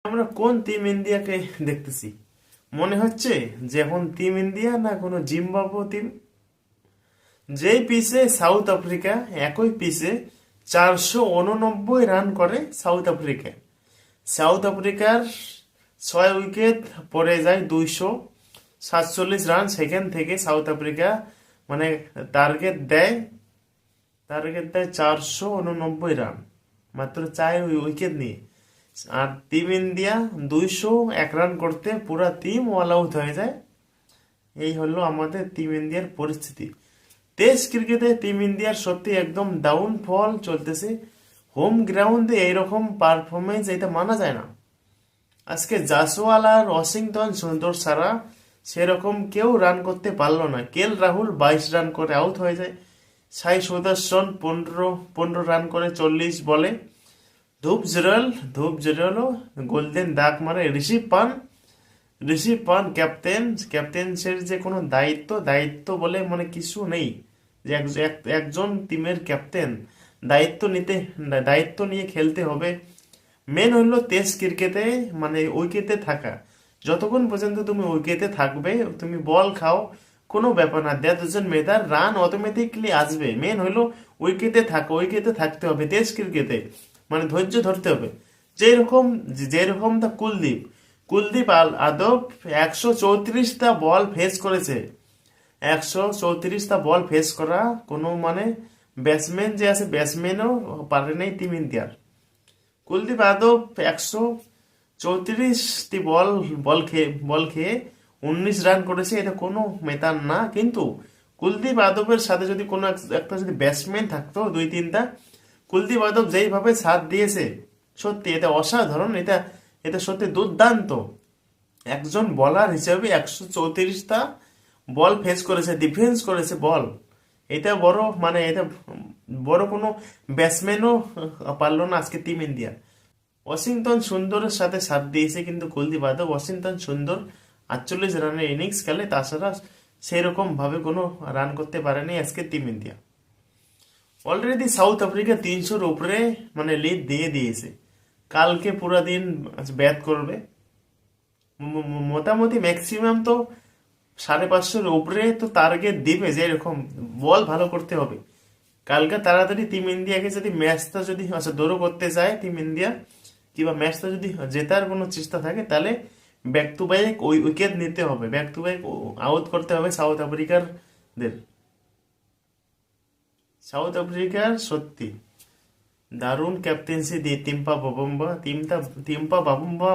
আমরা কোন টিম ইন্ডিয়াকে দেখতেছি? মনে হচ্ছে যে এখন টিম ইন্ডিয়া না কোনো জিম্বাবুয়ে টিম। যেই পিচে সাউথ আফ্রিকা একই পিচে 489 রান করে সাউথ আফ্রিকা। সাউথ আফ্রিকার 6 উইকেট পড়ে যায় 247 রান। সেখান থেকে সাউথ আফ্রিকা মানে টার্গেট দেয় টার্গেট দেয় 489 রান, মাত্র 4 উইকেট নিয়ে। আর টিম ইন্ডিয়া 201 রান করতে পুরা টিম অল আউট হয়ে যায়। এই হলো আমাদের টিম ইন্ডিয়ার পরিস্থিতি। টেস্ট ক্রিকেটে টিম ইন্ডিয়ার সত্যি একদম ডাউনফল চলতেছে। হোম গ্রাউন্ডে এইরকম পারফরমেন্স এটা মানা যায় না। আজকে জাসওয়াল আর ওয়াশিংটন সুন্দর ছাড়া সেরকম কেউ রান করতে পারলো না। কেএল রাহুল 22 রান করে আউট হয়ে যায়। সাই সুদর্শন 15 রান করে 40 বলে। ধূপ জেরালো গোল্ডেন ডাক মারে। ঋষভ পান ক্যাপ্টেন্সের যে কোনো দায়িত্ব বলে মানে কিছু নেই। যে একজন টিমের ক্যাপ্টেন দায়িত্ব নিয়ে খেলতে হবে। মেন হলো টেস্ট ক্রিকেটে মানে উইকেটে থাকা। যতক্ষণ পর্যন্ত তুমি উইকেটে থাকবে, তুমি বল খাও, কোনো ব্যাপার না। That doesn't matter, run automatically আসবে। মেন হলো উইকেটে থাকতে হবে টেস্ট ক্রিকেটে। মানে ধৈর্য ধরতে হবে। যেরকম যেরকম দা কুলদীপ যাদব 134টা বল ফেস করেছে। 134টা বল ফেস করা কোনো মানে ব্যাটসম্যান যে আছে ব্যাটসম্যানও পারে নাই টিম ইন্ডিয়ার। কুলদীপ যাদব 134টি বল খেয়ে 19 রান করেছে। এটা কোনো মেটার না। কিন্তু কুলদীপ যাদবের সাথে যদি কোনো একটা যদি ব্যাটসম্যান থাকতো 2-3টা, কুলদীপ যাদব যেইভাবে সাথ দিয়েছে সত্যি এটা অসাধারণ। এটা এটা সত্যি দুর্দান্ত। একজন বলার হিসেবে 134টা বল ফেস করেছে, ডিফেন্স করেছে বল। এটা বড় কোনো ব্যাটসম্যানও পারলো না আজকে টিম ইন্ডিয়া। ওয়াশিংটন সুন্দরের সাথে সাথ দিয়েছে, কিন্তু কুলদীপ যাদব ওয়াশিংটন সুন্দর 48 রানের ইনিংস খেলে, তাছাড়া সেই রকম ভাবে কোনো রান করতে পারেনি আজকে team India. Already South Africa 300-র উপরে মানে লিড দিয়ে দিয়েছে। কালকে পুরা দিন ব্যাট করবে। মোটামুটি ম্যাক্সিমাম তো 550-র উপরে তো টার্গেট দিবে। যে এরকম বল ভালো করতে হবে কালকে তাড়াতাড়ি। টিম ইন্ডিয়াকে যদি ম্যাচটা যদি ড্র করতে চায় টিম ইন্ডিয়া, কিংবা ম্যাচটা যদি জেতার কোনো চেষ্টা থাকে, তাহলে ব্যাক টু ব্যাক উইকেট নিতে হবে, ব্যাক টু ব্যাক আউট করতে হবে সাউথ আফ্রিকার সত্যি দারুণ ক্যাপ্টেন্সি দিয়ে টিম্পা বাবুম্বা